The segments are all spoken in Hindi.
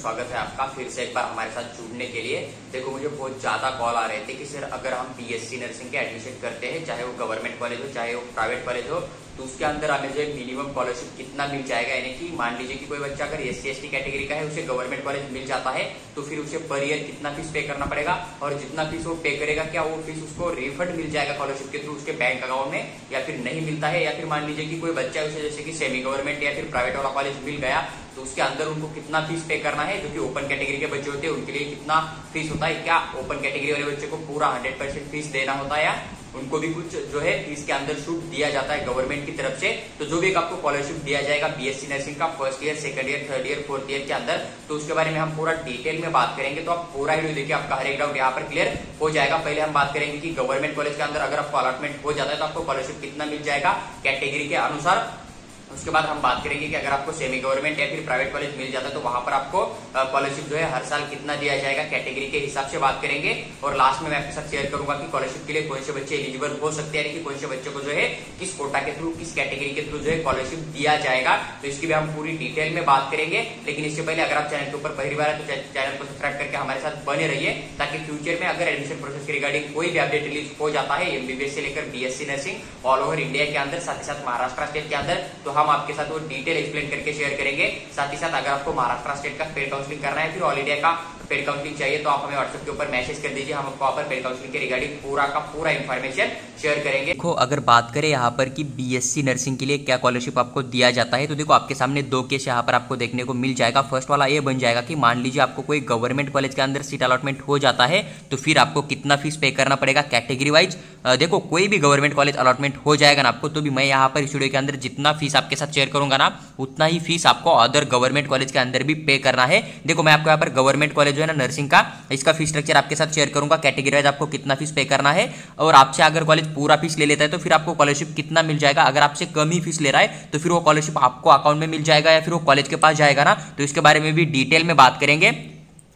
स्वागत है आपका फिर से एक बार हमारे साथ जुड़ने के लिए। देखो मुझे बहुत ज्यादा कॉल आ रहे थे कि सर अगर हम बीएससी नर्सिंग के एडमिशन करते हैं, चाहे वो गवर्नमेंट कॉलेज हो चाहे वो प्राइवेट कॉलेज हो, तो उसके अंदर हमें जो मिनिमम स्कॉलरशिप कितना मिल जाएगा। यानी कि मान लीजिए कि कोई बच्चा अगर SC/ST कैटेगरी का है, उसे गवर्नमेंट कॉलेज मिल जाता है, तो फिर उसे पर ईयर कितना फीस पे करना पड़ेगा और जितना फीस वो पे करेगा क्या वो फीस उसको रिफंड मिल जाएगा स्कॉलरशिप के थ्रू उसके बैंक अकाउंट में, या फिर नहीं मिलता है। या फिर मान लीजिए कि कोई बच्चा उसे जैसे कि सेमी गवर्नमेंट या फिर प्राइवेट वाला कॉलेज मिल गया, तो उसके अंदर उनको कितना फीस पे करना है। जो कि ओपन कैटेगरी के बच्चे होते हैं उनके लिए कितना फीस होता है, क्या ओपन कैटेगरी वाले बच्चे को पूरा 100% फीस देना होता है या उनको भी कुछ जो है फीस के अंदर छूट दिया जाता है गवर्नमेंट की तरफ से। तो जो भी आपको स्कॉलरशिप दिया जाएगा बीएससी नर्सिंग का first year, second year, third year, fourth year के अंदर, तो उसके बारे में हम पूरा डिटेल में बात करेंगे। तो आप पूरा वीडियो देखिए, आपका हर एक डाउट यहाँ पर क्लियर हो जाएगा। पहले हम बात करेंगे कि गवर्नमेंट कॉलेज के अंदर अगर आपको अलॉटमेंट हो जाता है तो आपको स्कॉलरशिप कितना मिल जाएगा कैटेगरी के अनुसार। उसके बाद हम बात करेंगे कि अगर आपको सेमी गवर्नमेंट या फिर प्राइवेट कॉलेज मिल जाता है तो वहां पर आपको स्कॉलरशिप जो है हर साल कितना दिया जाएगा कैटेगरी के हिसाब से बात करेंगे। और लास्ट में मैं आपके साथ शेयर करूंगा कि स्कॉलरशिप के लिए कौन से बच्चे एलिजिबल हो सकते हैं, यानी कि कौन से बच्चों को जो है किस कोटा के थ्रू, किस कैटेगरी के थ्रू जो है स्कॉलरशिप दिया जाएगा। तो इसकी भी हम पूरी डिटेल में बात करेंगे। लेकिन इससे पहले अगर आप चैनल के ऊपर पहली बार है तो चैनल को सब्सक्राइब करके हमारे साथ बने रहिए, ताकि फ्यूचर में अगर एडमिशन प्रोसेस के रिगार्डिंग कोई भी अपडेट रिलीज हो जाता है MBBS से लेकर BSc nursing all over India के अंदर, साथ ही साथ महाराष्ट्र स्टेट के अंदर, तो हम आपके साथ वो डिटेल एक्सप्लेन करके शेयर करेंगे। साथ ही साथ अगर आपको महाराष्ट्र स्टेट का पेड काउंसलिंग करना है, फिर ऑल इंडिया का पेड काउंसलिंग चाहिए, तो आप हमें व्हाट्सएप के ऊपर मैसेज कर दीजिए। हम आपको वहां पर पेड काउंसलिंग के रिगार्डिंग पूरा का पूरा इन्फॉर्मेशन शेयर करेंगे। देखो अगर बात करें यहाँ पर कि BSc नर्सिंग के लिए क्या स्कॉलरशिप आपको दिया जाता है, तो देखो आपके सामने दो केस यहाँ पर आपको देखने को मिल जाएगा। फर्स्ट वाला ये बन जाएगा कि मान लीजिए आपको कोई गवर्नमेंट कॉलेज के अंदर सीट अलॉटमेंट हो जाता है, तो फिर आपको कितना फीस पे करना पड़ेगा कैटेगरी वाइज। देखो कोई भी गवर्नमेंट कॉलेज अलॉटमेंट हो जाएगा ना आपको, तो भी मैं यहाँ पर इस वीडियो के अंदर जितना फीस आपके साथ शेयर करूंगा ना, उतना ही फीस आपको अदर गवर्नमेंट कॉलेज के अंदर भी पे करना है। देखो मैं आपको यहाँ पर गवर्नमेंट कॉलेज जो है ना नर्सिंग का, इसका फीस स्ट्रक्चर आपके साथ शेयर करूंगा, कैटेगरी वाइज आपको कितना फीस पे करना है, और आपसे अगर कॉलेज पूरा फीस ले लेता है तो फिर आपको स्कॉलरशिप कितना मिल जाएगा। अगर आपसे कम ही फीस ले रहा है तो फिर वो स्कॉलरशिप आपको अकाउंट में मिल जाएगा या फिर वो कॉलेज के पास जाएगा ना, तो इसके बारे में भी डिटेल में बात करेंगे।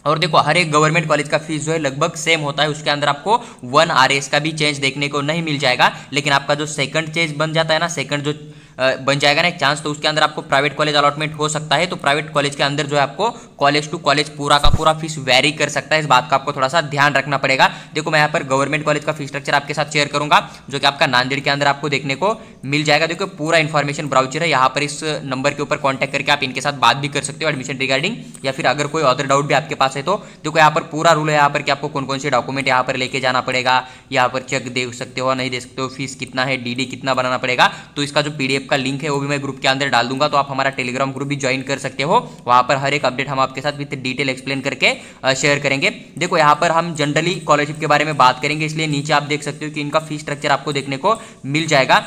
और देखो हर एक गवर्नमेंट कॉलेज का फीस जो है लगभग सेम होता है, उसके अंदर आपको 1 RS का भी चेंज देखने को नहीं मिल जाएगा। लेकिन आपका जो सेकंड चेंज बन जाता है ना, सेकंड जो बन जाएगा ना एक चांस, तो उसके अंदर आपको प्राइवेट कॉलेज अलॉटमेंट हो सकता है। तो प्राइवेट कॉलेज के अंदर जो है आपको कॉलेज टू कॉलेज पूरा का पूरा फीस वेरी कर सकता है, इस बात का आपको थोड़ा सा ध्यान रखना पड़ेगा। देखो मैं यहाँ पर गवर्नमेंट कॉलेज का फीस स्ट्रक्चर आपके साथ शेयर करूंगा, जो कि आपका नांदेड़ के अंदर आपको देखने को मिल जाएगा। देखो पूरा इन्फॉर्मेशन ब्राउचर है, यहाँ पर इस नंबर के ऊपर कॉन्टैक्ट करके आप इनके साथ बात भी कर सकते हो एडमिशन रिगार्डिंग, या फिर अगर कोई अदर डाउट भी आपके पास है तो देखो यहाँ पर पूरा रूल है यहाँ पर कि आपको कौन कौन से डॉक्यूमेंट यहाँ पर लेके जाना पड़ेगा, यहाँ पर चेक दे सकते हो नहीं दे सकते हो, फीस कितना है, DD कितना बनाना पड़ेगा। तो इसका जो PDF का लिंक है वो भी मैं ग्रुप के अंदर डाल दूंगा, तो आप हमारा टेलीग्राम ग्रुप भी ज्वाइन कर सकते हो। वहां पर हर एक अपडेट हम आपके साथ विद डिटेल एक्सप्लेन करके शेयर करेंगे। देखो यहाँ पर हम जनरली स्कॉलरशिप के बारे में बात करेंगे, इसलिए नीचे आप देख सकते हो कि इनका फीस स्ट्रक्चर आपको देखने को मिल जाएगा।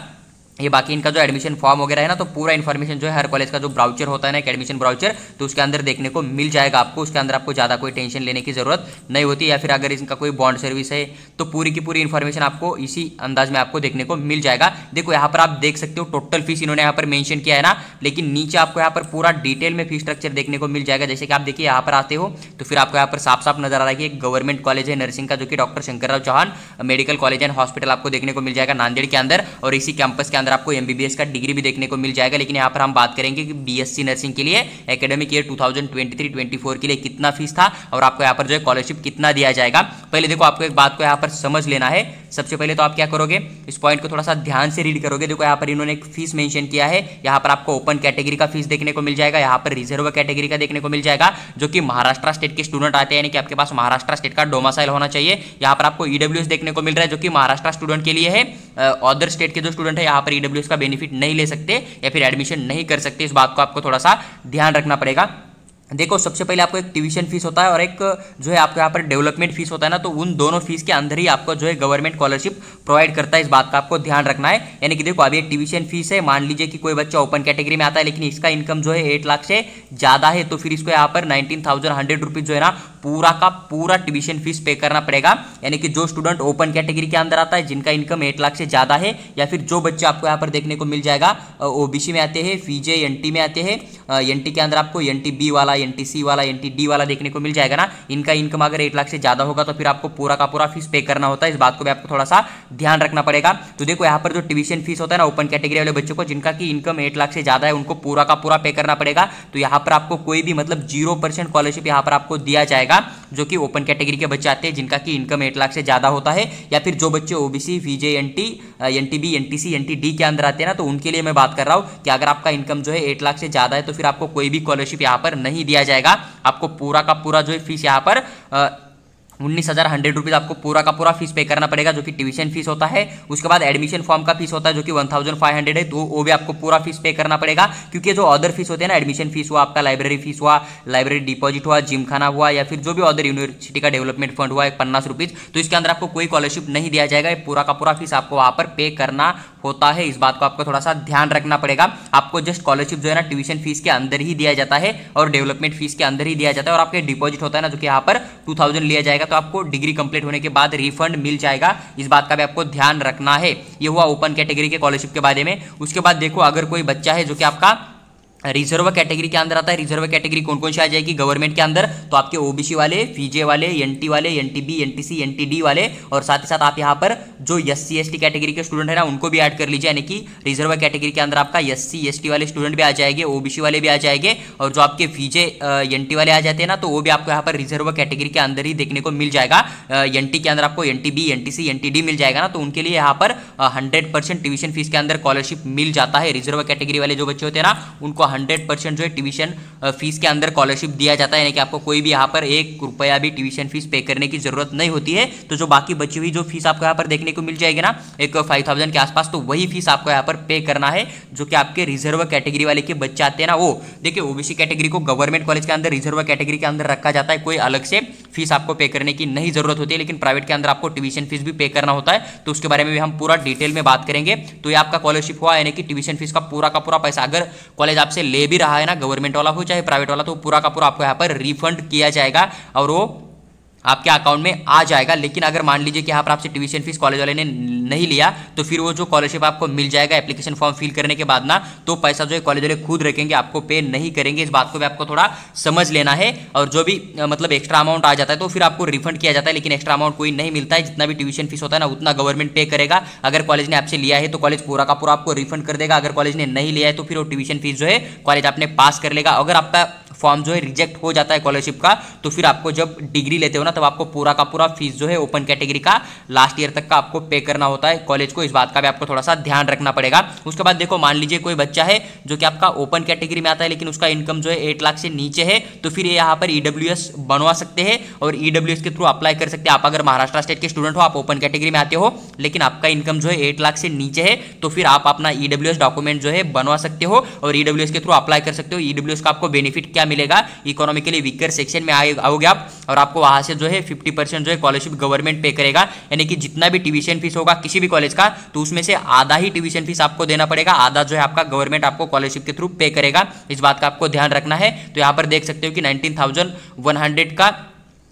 ये बाकी इनका जो एडमिशन फॉर्म वगैरह है ना, तो पूरा इन्फॉर्मेशन जो है हर कॉलेज का जो ब्राउचर होता है ना, एक एडमिशन ब्राउचर, तो उसके अंदर देखने को मिल जाएगा आपको। उसके अंदर आपको ज़्यादा कोई टेंशन लेने की जरूरत नहीं होती, या फिर अगर इनका कोई बॉन्ड सर्विस है तो पूरी की पूरी इन्फॉर्मेशन आपको इसी अंदाज में आपको देखने को मिल जाएगा। देखो यहाँ पर आप देख सकते हो टोटल फीस इन्होंने यहाँ पर मेंशन किया है ना, लेकिन नीचे आपको यहाँ पर पूरा डिटेल में फीस स्ट्रक्चर देखने को मिल जाएगा। जैसे कि आप देखिए यहाँ पर आते हो तो फिर आपको यहाँ पर साफ साफ नजर आ रहा है कि एक गवर्नमेंट कॉलेज है नर्सिंग का, जो कि doctor Shankarrao Chauhan medical college and hospital आपको देखने को मिल जाएगा नांदेड़ के अंदर, और इसी कैंपस के अंदर आपको MBBS डिग्री भी देखने को मिल जाएगा। लेकिन यहाँ पर हम बात करेंगे कि BSc नर्सिंग के लिए एकेडमिक ईयर 2023-24 के लिए कितना फीस था और आपको यहाँ पर जो है स्कॉलरशिप कितना दिया जाएगा। पहले देखो आपको एक बात को यहाँ पर समझ लेना है। सबसे पहले तो आप क्या करोगे, इस पॉइंट को थोड़ा सा ध्यान से रीड करोगे। देखो यहाँ पर इन्होंने एक फीस मेंशन किया है, यहाँ पर आपको ओपन कैटेगरी का फीस देखने को मिल जाएगा, यहाँ पर रिजर्व कैटेगरी का देखने को मिल जाएगा, जो कि महाराष्ट्र स्टेट के स्टूडेंट आते हैं, यानी कि आपके पास महाराष्ट्र स्टेट का डोमासाइल होना चाहिए। यहाँ पर आपको EWS देखने को मिल रहा है, जो कि महाराष्ट्र स्टूडेंट के लिए है। अदर स्टेट के जो स्टूडेंट है यहाँ पर EWS का बेनिफिट नहीं ले सकते या फिर एडमिशन नहीं कर सकते, इस बात को आपको थोड़ा सा ध्यान रखना पड़ेगा। देखो सबसे पहले आपको एक ट्यूशन फीस होता है और एक जो है आपको यहाँ पर डेवलपमेंट फीस होता है ना, तो उन दोनों फीस के अंदर ही आपको जो है गवर्नमेंट स्कॉलरशिप प्रोवाइड करता है, इस बात का आपको ध्यान रखना है। यानी कि देखो अभी एक ट्यूशन फीस है, मान लीजिए कि कोई बच्चा ओपन कैटेगरी में आता है लेकिन इसका इनकम जो है 8 लाख से ज्यादा है, तो फिर इसको यहाँ पर 19,100 रुपीज जो है ना पूरा का पूरा ट्यूशन फीस पे करना पड़ेगा। यानी कि जो स्टूडेंट ओपन कैटेगरी के अंदर आता है, जिनका इनकम 8 लाख से ज्यादा है, या फिर जो बच्चे आपको यहाँ पर देखने को मिल जाएगा OBC में आते हैं, FIJ NT में आते हैं, NT के अंदर आपको NT B वाला, NTC वाला, NTD वाला देखने को मिल जाएगा ना, इनका इनकम अगर 8 लाख से ज्यादा होगा तो फिर आपको पूरा का पूरा फीस पे करना होता है। इस बात को भी आपको थोड़ा सा ध्यान रखना पड़ेगा। तो देखो यहाँ पर जो ट्यूशन फीस होता है ना ओपन कैटेगरी वाले बच्चों को जिनका की इनकम 8 लाख से ज्यादा है उनको पूरा का पूरा पे करना पड़ेगा। तो यहाँ पर आपको कोई भी मतलब 0% स्कॉलरशिप यहाँ पर आपको दिया जाएगा जो कि ओपन कैटेगरी के बच्चे आते हैं जिनका की इनकम 8 लाख से ज्यादा होता है, या फिर जो बच्चे OBC, VJNT, NTB, NTC, NTD के अंदर आते हैं ना, तो उनके लिए मैं बात कर रहा हूं कि अगर आपका इनकम जो है 8 लाख से ज्यादा है तो फिर आपको कोई भी स्कॉलरशिप यहाँ पर नहीं दिया जाएगा। आपको पूरा का पूरा जो है फीस यहाँ पर 19,100 रुपीज आपको पूरा का पूरा फीस पे करना पड़ेगा जो कि ट्यूशन फीस होता है। उसके बाद एडमिशन फॉर्म का फीस होता है जो कि 1,500 है, तो वो भी आपको पूरा फीस पे करना पड़ेगा। क्योंकि जो अदर फीस होते हैं ना, एडमिशन फीस हुआ, आपका लाइब्रेरी फीस हुआ, लाइब्रेरी डिपॉजिट हुआ, जिमखाना हुआ, या फिर जो भी अदर यूनिवर्सिटी का डेवलपमेंट फंड हुआ 50 रुपीज, तो इसके अंदर आपको कोई स्कॉलरशिप नहीं दिया जाएगा। पूरा का पूरा फीस आपको वहां पर पे करना होता है। इस बात को आपको थोड़ा सा ध्यान रखना पड़ेगा। आपको जस्ट स्कॉलरशिप जो है ना ट्यूशन फीस के अंदर ही दिया जाता है और डेवलपमेंट फीस के अंदर ही दिया जाता है, और आपके डिपॉजिट होता है ना जो कि यहाँ पर 2000 लिया जाएगा, तो आपको डिग्री कंप्लीट होने के बाद रिफंड मिल जाएगा। इस बात का भी आपको ध्यान रखना है। ये हुआ ओपन कैटेगरी के स्कॉलरशिप के बारे में। उसके बाद देखो अगर कोई बच्चा है जो कि आपका रिजर्व कैटेगरी के अंदर आता है, रिजर्व कैटेगरी कौन कौन सी आ जाएगी गवर्नमेंट के अंदर, तो आपके ओबीसी वाले, VJ वाले, NT वाले, NTB, NTC, NTD वाले, और साथ ही साथ आप यहाँ पर जो SC ST कैटेगरी के स्टूडेंट है ना उनको भी ऐड कर लीजिए। यानी कि रिजर्व कैटेगरी के अंदर आपका SC ST वाले स्टूडेंट भी आ जाएंगे, OBC वाले भी आ जाएंगे, और जो आपके VJ NT वाले आ जाते हैं ना तो वो भी आपको यहाँ पर रिजर्व कैटेगरी के अंदर ही देखने को मिल जाएगा। NT के अंदर आपको NTB, NTC, NTD मिल जाएगा ना, तो उनके लिए यहाँ पर 100% ट्यूशन फीस के अंदर स्कॉलरशिप मिल जाता है। रिजर्व कैटेगरी वाले जो बच्चे होते हैं ना उनको 100% जो है ट्यूशन फीस के अंदर स्कॉलरशिप दिया जाता है। यानी कि आपको कोई भी यहाँ पर 1 रुपया भी ट्यूशन फीस पे करने की जरूरत नहीं होती है। तो जो बाकी बची हुई जो फीस आपको यहाँ पर देखने को मिल जाएगी ना एक 5,000 के आसपास, तो वही फीस आपको यहाँ पर पे करना है जो कि आपके रिजर्व कैटेगरी वाले के बच्चे आते हैं ना वो। देखिए ओबीसी कैटेगरी को गवर्नमेंट कॉलेज के अंदर रिजर्व कैटेगरी के अंदर रखा जाता है, कोई अलग से फीस आपको पे करने की नहीं जरूरत होती है, लेकिन प्राइवेट के अंदर आपको ट्यूशन फीस भी पे करना होता है। तो उसके बारे में भी हम पूरा डिटेल में बात करेंगे। तो ये आपका स्कॉलरशिप हुआ, यानी कि ट्यूशन फीस का पूरा पैसा अगर कॉलेज आपसे ले भी रहा है ना, गवर्नमेंट वाला हो चाहे प्राइवेट वाला, तो पूरा का पूरा आपको यहाँ पर रिफंड किया जाएगा और वो आपके अकाउंट में आ जाएगा। लेकिन अगर मान लीजिए कि यहाँ पर आपसे ट्यूशन फीस कॉलेज वाले ने नहीं लिया तो फिर वो जो स्कॉलरशिप आपको मिल जाएगा एप्लीकेशन फॉर्म फिल करने के बाद ना, तो पैसा जो है कॉलेज वाले खुद रखेंगे, आपको पे नहीं करेंगे। इस बात को भी आपको थोड़ा समझ लेना है। और जो भी मतलब एक्स्ट्रा अमाउंट आ जाता है तो फिर आपको रिफंड किया जाता है, लेकिन एक्स्ट्रा अमाउंट कोई नहीं मिलता है। जितना भी ट्यूशन फीस होता है ना उतना गवर्नमेंट पे करेगा। अगर कॉलेज ने आपसे लिया है तो कॉलेज पूरा का पूरा आपको रिफंड कर देगा। अगर कॉलेज ने नहीं लिया है तो फिर वो ट्यूशन फीस जो है कॉलेज आपने पास कर लेगा। अगर आपका फॉर्म जो है रिजेक्ट हो जाता है स्कॉलरशिप का, तो फिर आपको जब डिग्री लेते हो ना तब आपको पूरा का पूरा फीस जो है ओपन कैटेगरी का लास्ट ईयर तक का आपको पे करना होता है कॉलेज को। इस बात का भी आपको थोड़ा सा ध्यान रखना पड़ेगा। उसके बाद देखो मान लीजिए कोई बच्चा है जो कि आपका ओपन कैटेगरी में आता है लेकिन उसका इनकम जो है 8 लाख से नीचे है, तो फिर ये यहाँ पर EWS बनवा सकते हैं और EWS के थ्रू अप्लाई कर सकते हैं। आप अगर महाराष्ट्र स्टेट के स्टूडेंट हो, आप ओपन कैटेगरी में आते हो लेकिन आपका इनकम जो है 8 लाख से नीचे है, तो फिर आप अपना EWS डॉक्यूमेंट जो है बनवा सकते हो और EWS के थ्रू अप्लाई कर सकते हो। EWS का आपको बेनिफिट क्या मिलेगा, इकोनॉमिकली वीकर सेक्शन में आओगे आप और आपको वहां से जो है 50% जो है स्कॉलरशिप गवर्नमेंट पे करेगा। यानी कि जितना भी ट्यूशन फीस होगा किसी भी कॉलेज का, तो उसमें से आधा ही ट्यूशन फीस आपको देना पड़ेगा, आधा जो है आपका गवर्नमेंट आपको स्कॉलरशिप के थ्रू पे करेगा। इस बात का आपको ध्यान रखना है। तो यहाँ पर देख सकते हो कि 19,100 का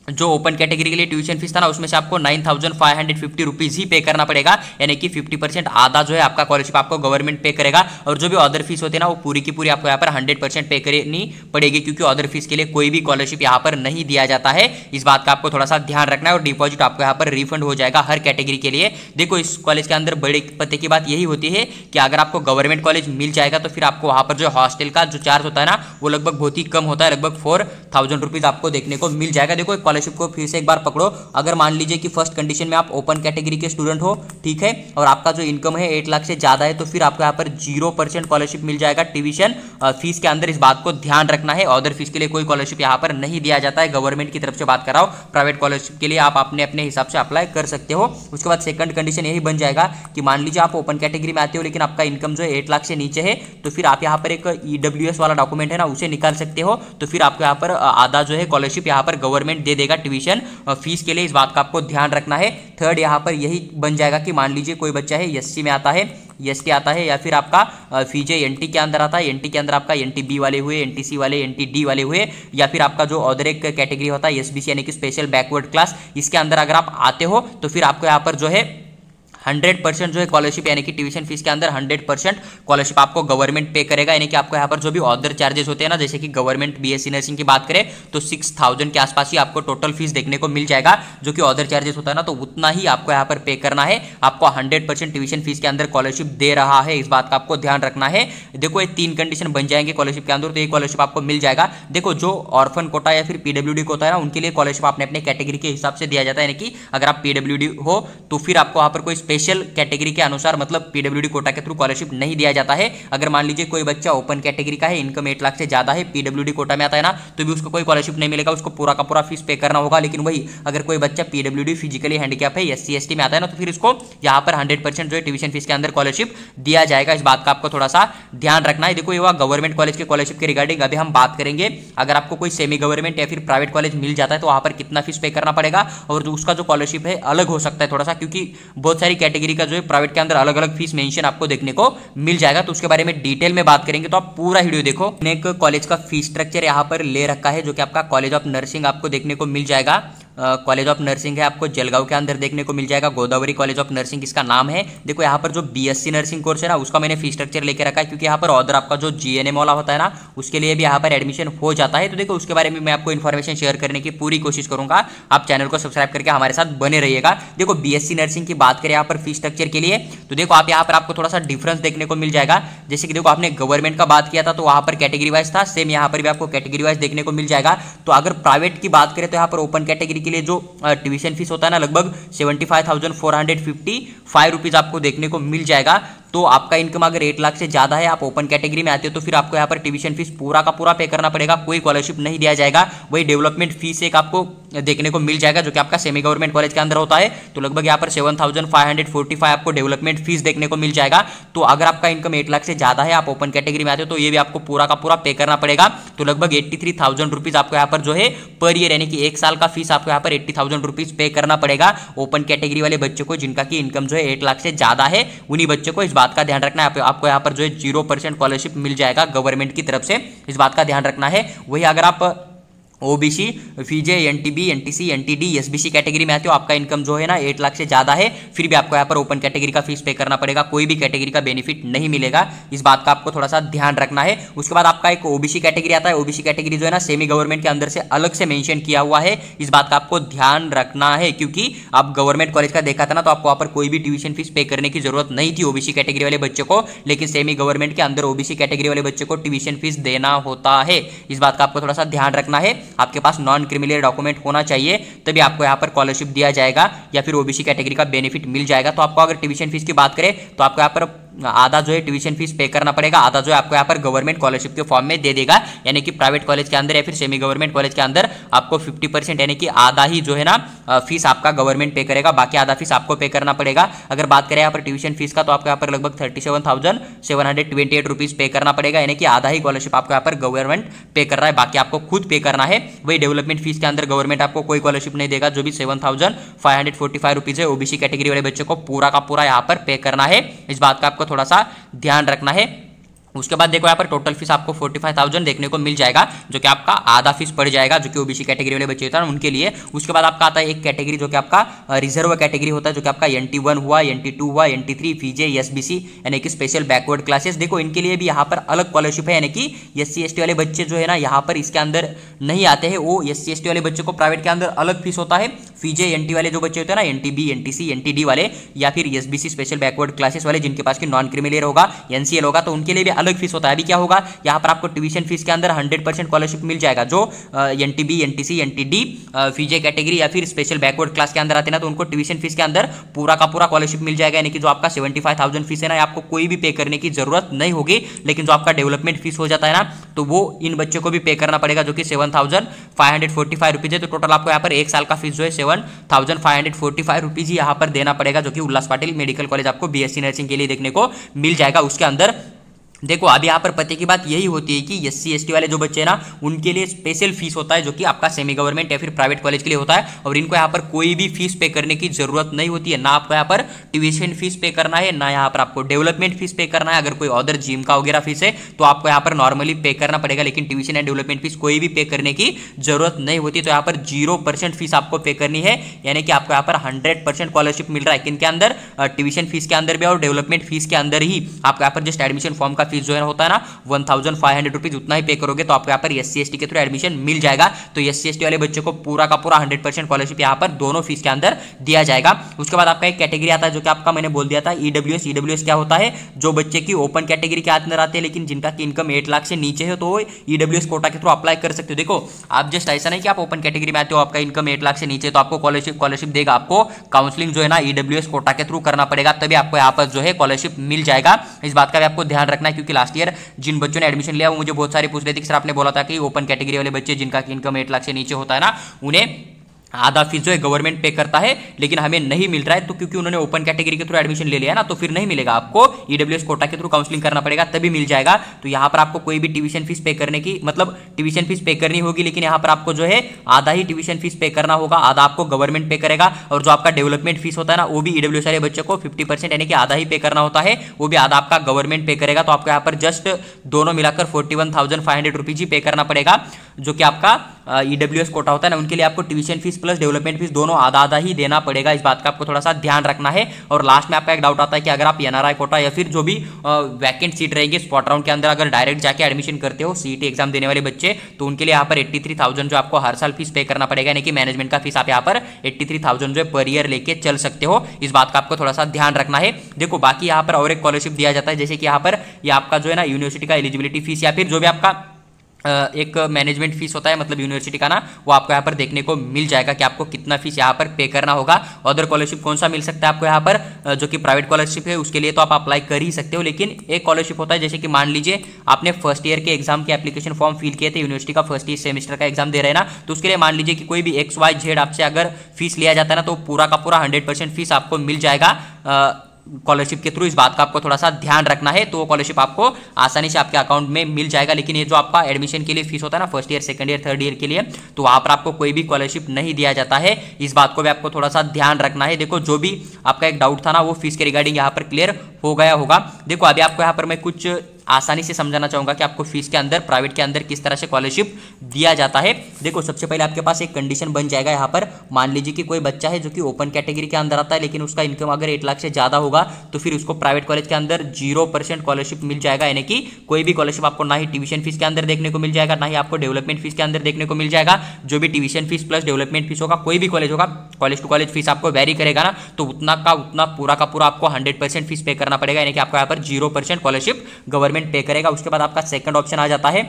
जो ओपन कैटेगरी के लिए ट्यूशन फीस था ना उसमें से आपको 9,550 रुपीज ही पे करना पड़ेगा। यानी कि 50% आधा जो है आपका स्कॉलरशिप आपको गवर्नमेंट पे करेगा। और जो भी अदर फीस होते हैं ना वो पूरी की पूरी आपको यहाँ पर 100% पे करनी पड़ेगी, क्योंकि अदर फीस के लिए कोई भी स्कॉलरशिप यहाँ पर नहीं दिया जाता है। इस बात का आपको थोड़ा सा ध्यान रखना है। और डिपॉजिट आपको यहाँ पर रिफंड हो जाएगा हर कैटेगरी के लिए। देखो इस कॉलेज के अंदर बड़े पते की बात यही होती है कि अगर आपको गवर्नमेंट कॉलेज मिल जाएगा तो फिर आपको वहां पर जो हॉस्टल का जो चार्ज होता है ना वो लगभग बहुत ही कम होता है, लगभग 4,000 रुपीज आपको देखने को मिल जाएगा। देखो स्कॉलरशिप को फिर से एक बार पकड़ो। अगर मान लीजिए कि फर्स्ट कंडीशन में आप ओपन कैटेगरी के स्टूडेंट हो, ठीक है, और आपका जो इनकम है 8 लाख से ज्यादा है, तो फिर आपको यहाँ पर 0% स्कॉलरशिप मिल जाएगा ट्यूशन फीस के अंदर। इस बात को ध्यान रखना है। अदर फीस के लिए कोई स्कॉलरशिप यहाँ पर नहीं दिया जाता है, गवर्नमेंट की तरफ से बात कर रहा हूँ। प्राइवेट स्कॉलरशिप के लिए आप अपने अपने हिसाब से अप्लाई कर सकते हो। उसके बाद सेकंड कंडीशन यही बन जाएगा कि मान लीजिए आप ओपन कैटेगरी में आते हो लेकिन आपका इनकम जो है 8 लाख से नीचे है, तो फिर आप यहाँ पर एक EWS वाला डॉक्यूमेंट है ना उसे निकाल सकते हो। तो फिर आपको यहाँ पर आधा जो है स्कॉलरशिप यहाँ पर गवर्नमेंट दे देगा ट्यूशन फीस के लिए। इस बात का आपको ध्यान रखना है। थर्ड यहाँ पर यही बन जाएगा कि मान लीजिए कोई बच्चा है SC में आता है, ST आता है, या फिर आपका VJ NT के अंदर आता है, NT के अंदर आपका NTB वाले हुए, NTC वाले, NTD वाले हुए, या फिर आपका जो अदर एक कैटेगरी होता है SBC यानी कि स्पेशल बैकवर्ड क्लास, इसके अंदर अगर आप आते हो तो फिर आपको यहाँ पर जो है 100% जो है स्कॉलरशिप यानी कि ट्यूशन फीस के अंदर 100% स्कॉलरशिप आपको गवर्नमेंट पे करेगा। यानी कि आपको यहाँ पर जो भी अदर चार्जेस होते हैं ना, जैसे कि गवर्नमेंट बीएससी नर्सिंग की बात करें तो 6000 के आसपास ही आपको टोटल फीस देखने को मिल जाएगा। जो कि अदर चार्जेस होता है ना, तो उतना ही आपको यहाँ पर पे करना है। आपको 100% ट्यूशन फीस के अंदर स्कॉलरशिप दे रहा है, इस बात का आपको ध्यान रखना है। देखो ये 3 कंडीशन बन जाएंगे स्कॉलरशिप के अंदर, तो ये स्कॉलरशिप आपको मिल जाएगा। देखो जो ऑर्फन कोटा या फिर पीडब्ल्यूडी कोटा है ना, उनके लिए स्कॉलरशिप अपने अपने कैटेगरी के हिसाब से दिया जाता है। यानी कि अगर आप पीडब्ल्यूडी हो तो फिर आपको वहां पर कोई स्पेशल कैटेगरी के अनुसार मतलब पीडब्ल्यूडी कोटा के थ्रू स्कॉलरशिप नहीं दिया जाता है। अगर मान लीजिए कोई बच्चा ओपन कैटेगरी का है, इनकम 8 लाख से ज्यादा है, पीडब्ल्यूडी कोटा में आता है ना, तो भी उसको कोई स्कॉलरशिप नहीं मिलेगा, उसको पूरा का पूरा फीस पे करना होगा। लेकिन वही अगर कोई बच्चा पीडब्ल्यूडी फिजिकली हैंडीकैप है, एससी एसटी में आता है ना, तो फिर इसको यहाँ पर 100% जो है ट्यूशन फीस के अंदर स्कॉलरशिप दिया जाएगा। इस बात का आपको थोड़ा सा ध्यान रखना है। देखो ये हुआ गवर्नमेंट कॉलेज के स्कॉलरशिप के रिगार्डिंग। अभी हम बात करेंगे अगर आपको कोई सेमी गवर्नमेंट या फिर प्राइवेट कॉलेज मिल जाता है तो वहां पर कितना फीस पे करना पड़ेगा, और जो उसका जो स्कॉलरशिप है अलग हो सकता है थोड़ा सा, क्योंकि बहुत सारी कैटेगरी का जो है प्राइवेट के अंदर अलग अलग फीस मेंशन आपको देखने को मिल जाएगा। तो उसके बारे में डिटेल में बात करेंगे, तो आप पूरा वीडियो देखो। एक कॉलेज का फीस स्ट्रक्चर यहाँ पर ले रखा है, जो कि आपका कॉलेज ऑफ नर्सिंग आपको देखने को मिल जाएगा। कॉलेज ऑफ नर्सिंग है, आपको जलगांव के अंदर देखने को मिल जाएगा। गोदावरी कॉलेज ऑफ नर्सिंग इसका नाम है। देखो यहाँ पर जो बीएससी नर्सिंग कोर्स है ना, उसका मैंने फी स्ट्रक्चर लेके रखा है, क्योंकि यहाँ पर अदर आपका जो जीएनएम वाला होता है ना, उसके लिए भी यहाँ पर एडमिशन हो जाता है। तो देखो उसके बारे में मैं आपको इन्फॉर्मेशन शेयर करने की पूरी कोशिश करूंगा। आप चैनल को सब्सक्राइब करके हमारे साथ बने रहिएगा। देखो बीएससी नर्सिंग की बात करें यहाँ पर फी स्ट्रक्चर के लिए, तो देखो आप यहाँ पर आपको थोड़ा सा डिफरेंस देखने को मिल जाएगा। जैसे कि देखो आपने गवर्नमेंट का बात किया था तो वहां पर कैटेगरी वाइज था, सेम यहाँ पर भी आपको कैटेगरी वाइज देखने को मिल जाएगा। तो अगर प्राइवेट की बात करें तो यहाँ पर ओपन कैटेगरी के लिए जो ट्यूशन फीस होता है ना, लगभग 75,455 रुपीज आपको देखने को मिल जाएगा। तो आपका इनकम अगर 8 लाख से ज्यादा है, आप ओपन कैटेगरी में आते हो, तो फिर आपको यहाँ पर ट्यूशन फीस पूरा का पूरा पे करना पड़ेगा, कोई स्कॉलरशिप नहीं दिया जाएगा। वही डेवलपमेंट फीस एक आपको देखने को मिल जाएगा, जो कि आपका सेमी गवर्नमेंट कॉलेज के अंदर होता है। तो लगभग यहाँ पर 7,545 आपको डेवलपमेंट फीस देखने को मिल जाएगा। तो अगर आपका इनकम 8 लाख से ज्यादा है, आप ओपन कैटेगरी में आते हो, तो ये भी आपको पूरा का पूरा पे करना पड़ेगा। तो लगभग 83,000 रुपीज आपको यहाँ पर जो है पर ईयर, यानी कि 1 साल का फीस आपको यहाँ पर 80,000 रुपीज पे करना पड़ेगा ओपन कैटेगरी वाले बच्चों को, जिनका की इनकम जो है 8 लाख से ज्यादा है। उन्हीं बच्चों को इस बात का ध्यान रखना है, आपको यहाँ पर जो है 0% स्कॉलरशिप मिल जाएगा गवर्नमेंट की तरफ से, इस बात का ध्यान रखना है। वही अगर आप OBC, VJ, NTB, NTC, NTD, SBC category में आते हो, आपका इनकम जो है ना 8 लाख से ज्यादा है, फिर भी आपको यहाँ पर ओपन कैटेगरी का फीस पे करना पड़ेगा, कोई भी कैटेगरी का बेनिफिट नहीं मिलेगा। इस बात का आपको थोड़ा सा ध्यान रखना है। उसके बाद आपका एक ओबीसी कैटेगरी आता है। ओबीसी कैटेगरी जो है ना सेमी गवर्नमेंट के अंदर से अलग से मेंशन किया हुआ है, इस बात का आपको ध्यान रखना है, क्योंकि आप गवर्नमेंट कॉलेज का देखा था ना, तो आपको वहाँ पर कोई भी ट्यूशन फीस पे करने की जरूरत नहीं थी ओबीसी कैटेगरी वाले बच्चों को, लेकिन सेमी गवर्नमेंट के अंदर ओबीसी कैटेगरी वाले बच्चों को ट्यूशन फीस देना होता है। इस बात का आपको थोड़ा सा ध्यान रखना है। आपके पास नॉन क्रिमिनल डॉक्यूमेंट होना चाहिए, तभी आपको यहाँ पर स्कॉलरशिप दिया जाएगा या फिर ओबीसी कैटेगरी का बेनिफिट मिल जाएगा। तो आपको अगर ट्यूशन फीस की बात करें तो आपको यहाँ पर आधा जो है ट्यूशन फीस पे करना पड़ेगा, आधा जो है आपको यहाँ पर गवर्नमेंट स्कॉलरशिप के फॉर्म में दे देगा। यानी कि प्राइवेट कॉलेज के अंदर या फिर सेमी गवर्नमेंट कॉलेज के अंदर आपको 50% यानी कि आधा ही जो है ना फीस आपका गवर्नमेंट पे करेगा, बाकी आधा फीस आपको पे करना पड़ेगा। अगर बात करें यहाँ पर ट्यूशन फीस का, तो आपको यहाँ पर लगभग 37,728 रुपीज पे करना पड़ेगा, यानी कि आधा ही स्कॉलरशिप आपको यहाँ पर गवर्नमेंट पे कर रहा है, बाकी आपको खुद पे करना है। वही डेवलपमेंट फीस के अंदर गवर्नमेंट आपको कोई स्कॉलरशिप नहीं देगा, जो भी 7,545 रुपीज है ओबीसी कैटेगरी वाले बच्चों को पूरा का पूरा यहाँ पर पे करना है। इस बात का आपको थोड़ा सा ध्यान रखना है। उसके बाद देखो यहाँ पर टोटल फीस आपको 45,000 देखने को मिल जाएगा, जो कि आपका आधा फीस पड़ जाएगा, जो कि ओबीसी कैटेगरी वाले बच्चे होते हैं उनके लिए। उसके बाद आपका आता है एक कैटेगरी जो कि आपका रिजर्व कैटेगरी होता है, जो कि आपका NT1 हुआ, NT2 हुआ, NT3, फीजे, एसबीसी यानी कि स्पेशल बैकवर्ड क्लासेस। देखो इनके लिए भी यहाँ पर अलग स्कॉलरशिप है, यानी कि SC ST वाले बच्चे जो है ना यहाँ पर इसके अंदर नहीं आते हैं, वो SC ST वाले बच्चों को प्राइवेट के अंदर अलग फीस होता है। फीजे NT वाले जो बच्चे होते हैं ना, NTB, NTC, NTD वाले या फिर SBC स्पेशल बैकवर्ड क्लासेस वाले, जिनके पास की नॉन क्रिमिनल होगा, NCL होगा, तो उनके लिए भी अलग फीस होता है। अभी क्या होगा, यहाँ पर आपको ट्यूशन फीस के अंदर 100% स्कॉलरशिप मिल जाएगा। जो NTB, NTC, NTD, फीजे कैटेगरी या फिर स्पेशल बैकवर्ड क्लास के अंदर आते हैं ना, तो उनको ट्यूशन फीस के अंदर पूरा का पूरा स्कॉलरशिप मिल जाएगा। यानी कि जो आपका 75,000 फीस है ना, आपको कोई भी पे करने की जरूरत नहीं होगी। लेकिन जो आपका डेवलपमेंट फीस हो जाता है ना, तो वो इन बच्चों को भी पे करना पड़ेगा, जो कि 7,545 रुपीज है। तो टोटल आपको यहाँ पर 1 साल का फीस जो है 7,545 रुपीज ही यहाँ पर देना पड़ेगा, जो कि उल्लास पाटिल मेडिकल कॉलेज आपको बीएससी नर्सिंग के लिए देखने को मिल जाएगा। उसके अंदर देखो अभी यहाँ पर पते की बात यही होती है कि SC ST वाले जो बच्चे हैं ना उनके लिए स्पेशल फीस होता है जो कि आपका सेमी गवर्नमेंट या फिर प्राइवेट कॉलेज के लिए होता है, और इनको यहाँ पर कोई भी फीस पे करने की जरूरत नहीं होती है। ना आपको यहाँ पर ट्यूशन फीस पे करना है, ना यहाँ पर आपको डेवलपमेंट फीस पे करना है। अगर कोई अदर जिम का वगैरह फीस है तो आपको यहाँ पर नॉर्मली पे करना पड़ेगा, लेकिन ट्यूशन एंड डेवलपमेंट फीस कोई भी पे करने की जरूरत नहीं होती। तो यहाँ पर 0% फीस आपको पे करनी है, यानी कि आपको यहाँ पर 100% स्कॉलरशिप मिल रहा है। किनके अंदर? ट्यूशन फीस के अंदर भी और डेवलपमेंट फीस के अंदर ही। आपको यहाँ पर जस्ट एडमिशन फॉर्म का फीस जो है होता है ना 1500 रुपीज, उतना ही पे करोगे तो आपको यहाँ पर SC ST के थ्रू एडमिशन मिल जाएगा। तो SC ST वाले बच्चों को पूरा का पूरा 100% स्कॉलरशिप यहाँ पर दोनों फीस के अंदर दिया जाएगा। उसके बाद आपका एक कैटेगरी आता है जो कि आपका मैंने बोल दिया था EWS। EWS क्या होता है? जो बच्चे की ओपन कैटेगरी के अंदर आते हैं लेकिन जिनका की इनकम 8 लाख से नीचे है तो वो EWS कोटा के थ्रू अप्लाई कर सकते हो। देखो आप जस्ट ऐसा नहीं कि आप ओपन कैटेगरी में आते हो, आपका इनकम 8 लाख से नीचे तो आपको स्कॉलरशिप देगा। आपको काउंसलिंग जो है ना EWS कोटा के थ्रू करना पड़ेगा, तभी आपको यहाँ पर जो है स्कॉलरशिप मिल जाएगा। इस बात का भी आपको ध्यान रखना है, क्योंकि लास्ट ईयर जिन बच्चों ने एडमिशन लिया वो मुझे बहुत सारे पूछ रहे थे कि सर आपने बोला था कि ओपन कैटेगरी वाले बच्चे जिनका इनकम 8 लाख से नीचे होता है ना उन्हें आधा फीस जो है गवर्नमेंट पे करता है, लेकिन हमें नहीं मिल रहा है। तो क्योंकि उन्होंने ओपन कैटेगरी के थ्रू एडमिशन ले लिया ना तो फिर नहीं मिलेगा, आपको EWS कोटा के थ्रू काउंसलिंग करना पड़ेगा तभी मिल जाएगा। तो यहाँ पर आपको कोई भी ट्यूशन फीस पे करने की मतलब ट्यूशन फीस पे करनी होगी, लेकिन यहाँ पर आपको जो है आधा ही ट्यूशन फीस पे करना होगा, आधा आपको गवर्नमेंट पे करेगा। और जो आपका डेवलपमेंट फीस होता है ना वो भी EWS वाले बच्चे को 50% यानी कि आधा ही पे करना होता है, वो भी आधा आपका गवर्नमेंट पे करेगा। तो आपको यहाँ पर जस्ट दोनों मिलाकर 41,500 रुपीज ही पे करना पड़ेगा। जो कि आपका EWS कोटा होता है ना उनके लिए आपको tuition fees plus development fees दोनों आधा आधा ही देना पड़ेगा। इस बात का आपको थोड़ा सा ध्यान रखना है। और लास्ट में आपका एक डाउट आता है कि अगर आप NRI कोटा या फिर जो भी वैकेंट सीट रहेगी स्पॉट राउंड के अंदर अगर डायरेक्ट जाके एडमिशन करते हो CET एग्जाम देने वाले बच्चे, तो उनके लिए यहाँ पर 83,000 जो आपको हर साल फीस पे करना पड़ेगा, यानी कि मैनेजमेंट का फीस आप यहाँ पर 83,000 जो है पर ईयर लेके चल सकते हो। इस बात का आपको थोड़ा सा ध्यान रखना है। देखो बाकी यहाँ पर और एक स्कॉलरशिप दिया जाता है, जैसे कि यहाँ पर ये आपका जो है ना यूनिवर्सिटी का एलिजिबिलिटी फीस या फिर जो भी आपका एक मैनेजमेंट फीस होता है मतलब यूनिवर्सिटी का ना, वो आपको यहाँ पर देखने को मिल जाएगा कि आपको कितना फीस यहाँ पर पे करना होगा। अदर स्कॉलरशिप कौन सा मिल सकता है आपको यहाँ पर, जो कि प्राइवेट स्कॉलरशिप है उसके लिए तो आप अप्लाई कर ही सकते हो, लेकिन एक स्कॉलरशिप होता है जैसे कि मान लीजिए आपने फर्स्ट ईयर के एग्जाम के एप्लीकेशन फॉर्म फिल किए थे, यूनिवर्सिटी का फर्स्ट ईयर सेमेस्टर का एग्जाम दे रहे हैं ना, तो उसके लिए मान लीजिए कि कोई भी XYZ आपसे अगर फीस लिया जाता है ना तो पूरा का पूरा 100% फीस आपको मिल जाएगा स्कॉलरशिप के थ्रू। इस बात का आपको थोड़ा सा ध्यान रखना है, तो वो स्कॉलरशिप आपको आसानी से आपके अकाउंट में मिल जाएगा। लेकिन ये जो आपका एडमिशन के लिए फीस होता है ना first year second year third year के लिए, तो वहां पर आपको कोई भी स्कॉलरशिप नहीं दिया जाता है। इस बात को भी आपको थोड़ा सा ध्यान रखना है। देखो जो भी आपका एक डाउट था ना वो फीस के रिगार्डिंग यहाँ पर क्लियर हो गया होगा। देखो अभी आपको यहाँ पर मैं कुछ आसानी से समझाना चाहूंगा कि आपको फीस के अंदर प्राइवेट के अंदर किस तरह से स्कॉलरशिप दिया जाता है। देखो सबसे पहले आपके पास एक कंडीशन बन जाएगा यहाँ पर, मान लीजिए कि कोई बच्चा है जो कि ओपन कैटेगरी के अंदर आता है लेकिन उसका इनकम अगर 8 लाख से ज्यादा होगा तो फिर उसको प्राइवेट कॉलेज के अंदर 0% स्कॉलरशिप मिल जाएगा, यानी कि कोई भी स्कॉलरशिप आपको ना ही ट्यूशन फीस के अंदर देखने को मिल जाएगा ना ही आपको डेवलपमेंट फीस के अंदर देखने को मिल जाएगा। जो भी tuition fees plus development fees होगा, कोई भी कॉलेज होगा, कॉलेज टू कॉलेज फीस आपको वेरी करेगा ना, तो उतना का उतना पूरा का पूरा आपको 100% फीस पे करना पड़ेगा, यानी कि आपको यहाँ पर 0% स्कॉलरशिप गवर्नमेंट पे करेगा। उसके बाद आपका सेकंड ऑप्शन आ जाता है,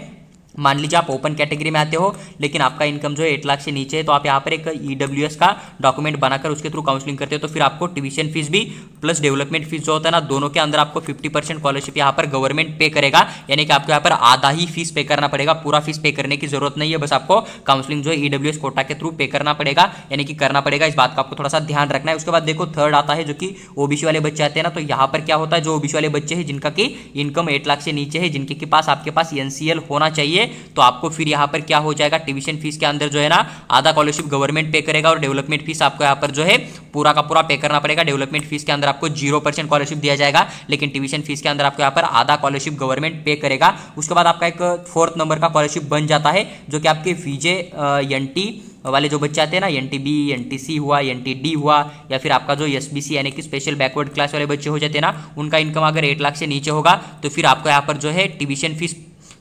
मान लीजिए आप ओपन कैटेगरी में आते हो लेकिन आपका इनकम जो है 8 लाख से नीचे है, तो आप यहाँ पर एक EWS का डॉक्यूमेंट बनाकर उसके थ्रू काउंसलिंग करते हो, तो फिर आपको ट्यूशन फीस भी प्लस डेवलपमेंट फीस जो होता है ना दोनों के अंदर आपको 50% स्कॉलरशिप यहाँ पर गवर्नमेंट पे करेगा, यानी कि आपको यहाँ पर आधा ही फीस पे करना पड़ेगा, पूरा फीस पे करने की जरूरत नहीं है, बस आपको काउंसलिंग जो है EWS कोटा के थ्रू पे करना पड़ेगा, यानी कि करना पड़ेगा। इस बात का आपको थोड़ा सा ध्यान रखना है। उसके बाद देखो थर्ड आता है जो कि OBC वाले बच्चे आते हैं ना, तो यहाँ पर क्या होता है, जो OBC वाले बच्चे हैं जिनका की इनकम 8 लाख से नीचे है, जिनके के पास आपके पास NCL होना चाहिए, तो आपको फिर यहाँ पर क्या हो जाएगा, ट्यूशन फीस के अंदर जो है ना आधा स्कॉलरशिप गवर्नमेंट पे करेगा और डेवलपमेंट फीस आपको यहाँ पर जो है पूरा का पूरा पे करना पड़ेगा। डेवलपमेंट फीस के अंदर आपको 0% स्कॉलरशिप दिया जाएगा, लेकिन ट्यूशन फीस के अंदर आपको यहाँ पर आधा स्कॉलरशिप गवर्नमेंट पे करेगा। उसके बाद आपका एक फोर्थ नंबर का स्कॉलरशिप बन जाता है जो कि आपके VJ NT वाले जो बच्चे आते हैं ना, NTB NTC हुआ, NTD हुआ, या फिर आपका जो SBC यानी कि स्पेशल बैकवर्ड क्लास वाले बच्चे हो जाते हैं ना, उनका इनकम अगर 8 लाख से नीचे होगा तो फिर आपको यहाँ पर जो है ट्यूशन फीस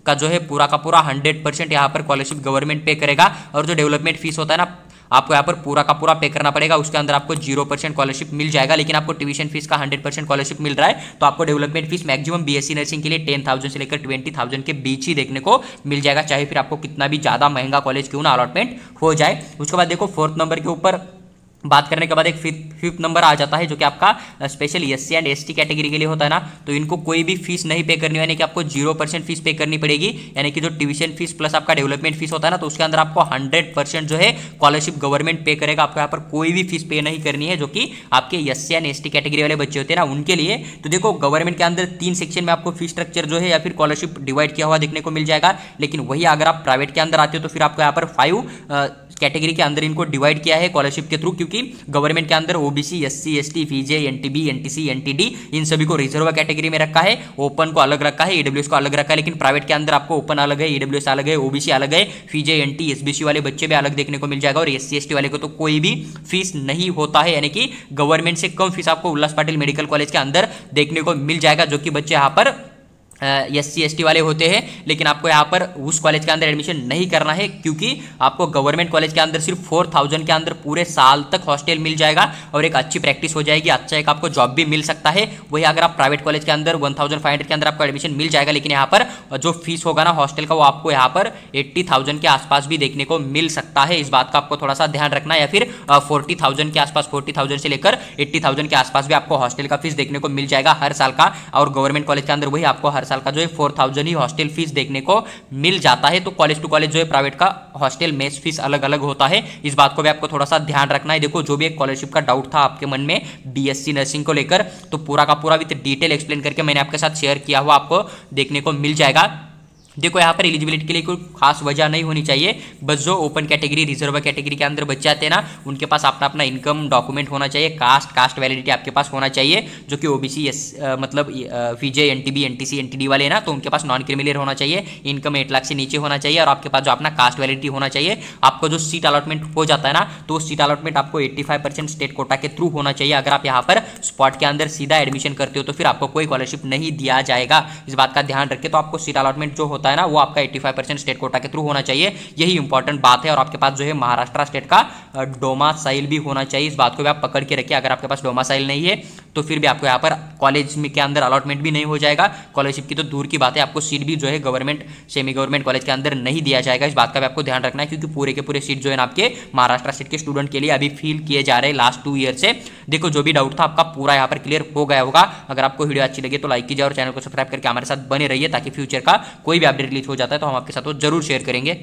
का जो है पूरा का पूरा 100% यहाँ पर स्कॉलरशिप गवर्नमेंट पे करेगा। और जो डेवलपमेंट फीस होता है ना आपको यहाँ पर पूरा का पूरा पे करना पड़ेगा, उसके अंदर आपको 0% स्कॉलरशिप मिल जाएगा, लेकिन आपको ट्यूशन फीस का 100% स्कॉलरशिप मिल रहा है, तो आपको development fees maximum BSc nursing के लिए 10,000 से लेकर 20,000 के बीच ही देखने को मिल जाएगा, चाहे फिर आपको कितना भी ज्यादा महंगा कॉलेज क्यों ना अलॉटमेंट हो जाए। उसके बाद देखो फोर्थ नंबर के ऊपर बात करने के बाद एक फिफ्थ नंबर आ जाता है जो कि आपका special SC and ST category के लिए होता है ना, तो इनको कोई भी फीस नहीं पे करनी, यानी कि आपको 0% फीस पे करनी पड़ेगी। यानी कि जो ट्यूशन फीस प्लस आपका डेवलपमेंट फीस होता है ना, तो उसके अंदर आपको 100% जो है स्कॉलरशिप गवर्नमेंट पे करेगा। आपको यहाँ पर कोई भी फीस पे नहीं करनी है, जो कि आपके एससी एंड एसटी कैटेगरी वाले बच्चे होते हैं ना उनके लिए। तो देखो गवर्नमेंट के अंदर 3 सेक्शन में आपको फीस स्ट्रक्चर जो है या फिर स्कॉलरशिप डिवाइड किया हुआ देखने को मिल जाएगा, लेकिन वही अगर आप प्राइवेट के अंदर आते हो तो फिर आपको यहाँ पर 5 कैटेगरी के अंदर इनको डिवाइड किया है स्कॉलरशिप के थ्रू, क्योंकि गवर्नमेंट के अंदर ओबीसी, एससी, एसटी, पीजे, एनटीबी, एनटीसी, एनटीडी इन सभी को रिजर्व कैटेगरी में रखा है, ओपन को अलग रखा है, ईडब्ल्यूएस को अलग रखा है। लेकिन प्राइवेट के अंदर आपको ओपन अलग है, ईडब्ल्यूएस अलग है, ओबीसी अलग है, पीजे, एनटी, एसबीसी वाले बच्चे भी अलग देखने को मिल जाएगा, और एससी एसटी वाले को तो कोई भी फीस नहीं होता है। यानी कि गवर्नमेंट से कम फीस आपको उल्लास पाटिल मेडिकल कॉलेज के अंदर देखने को मिल जाएगा, जो कि बच्चे यहाँ पर एससी एसटी वाले होते हैं। लेकिन आपको यहाँ पर उस कॉलेज के अंदर एडमिशन नहीं करना है, क्योंकि आपको गवर्नमेंट कॉलेज के अंदर सिर्फ 4000 के अंदर पूरे साल तक हॉस्टल मिल जाएगा और एक अच्छी प्रैक्टिस हो जाएगी, अच्छा एक आपको जॉब भी मिल सकता है। वही अगर आप प्राइवेट कॉलेज के अंदर 1500 के अंदर आपको एडमिशन मिल जाएगा, लेकिन यहाँ पर जो फीस होगा ना हॉस्टल का, वो आपको यहाँ पर 80,000 के आसपास भी देखने को मिल सकता है। इस बात का आपको थोड़ा सा ध्यान रखना है, या फिर 40,000 के आसपास, 40,000 से लेकर 80,000 के आसपास भी आपको हॉस्टल का फीस देखने को मिल जाएगा हर साल का। और गवर्नमेंट कॉलेज के अंदर वही आपको हर साल का जो है 4,000 ही हॉस्टल फीस देखने को मिल जाता है। तो कॉलेज टू कॉलेज जो है प्राइवेट का हॉस्टल मेस फीस अलग अलग होता है, इस बात को भी आपको थोड़ा सा ध्यान रखना है। देखो जो भी एक स्कॉलरशिप का डाउट था आपके मन में बीएससी नर्सिंग को लेकर, तो पूरा का पूरा विद डिटेल एक्सप्लेन करके मैंने आपके साथ शेयर किया हुआ आपको देखने को मिल जाएगा। देखो यहाँ पर एलिजिबिलिटी के लिए कोई खास वजह नहीं होनी चाहिए, बस जो ओपन कैटेगरी, रिजर्व कैटेगरी के अंदर बच्चे आते हैं ना, उनके पास अपना अपना इनकम डॉक्यूमेंट होना चाहिए, कास्ट वैलिडिटी आपके पास होना चाहिए। जो कि ओबीसी मतलब पीजे, एनटीबी, एनटीसी, एनटीडी वाले ना, तो उनके पास नॉन क्रिमिनल होना चाहिए, इनकम 8 लाख से नीचे होना चाहिए, और आपके पास जो अपना कास्ट वैलिडिटी होना चाहिए। आपको जो सीट अलॉटमेंट हो जाता है ना, तो सीट अलॉटमेंट आपको 85% स्टेट कोटा के थ्रू होना चाहिए। अगर आप यहाँ पर स्पॉट के अंदर सीधा एडमिशन करते हो तो फिर आपको कोई स्कॉलरशिप नहीं दिया जाएगा, इस बात का ध्यान रखें। तो आपको सीट अलॉटमेंट जो होता है ना, वो आपका 85% स्टेट कोटा के थ्रू होना चाहिए, यही इंपॉर्टेंट बात है। और आपके पास जो है महाराष्ट्र स्टेट का डोमासाइल भी होना चाहिए, इस बात को भी आप पकड़ के रखिए। अगर आपके पास डोमासाइल नहीं है तो फिर भी आपको यहाँ पर कॉलेज में के अंदर अलॉटमेंट भी नहीं हो जाएगा, स्कॉलरशिप की तो दूर की बात है, आपको सीट भी जो है गवर्नमेंट सेमी गवर्नमेंट कॉलेज के अंदर नहीं दिया जाएगा। इस बात का भी आपको ध्यान रखना है, क्योंकि पूरे के पूरे सीट जो है ना आपके महाराष्ट्र स्टेट के स्टूडेंट के लिए अभी फील किए जा रहे हैं लास्ट 2 ईयर से। देखो जो भी डाउट था आपका पूरा यहाँ पर क्लियर हो गया होगा। अगर आपको वीडियो अच्छी लगे तो लाइक कीजिए और चैनल को सब्सक्राइब करके हमारे साथ बने रहिए, ताकि फ्यूचर का कोई भी अपडेट रिलीज हो जाता है तो हम आपके साथ वो जरूर शेयर करेंगे।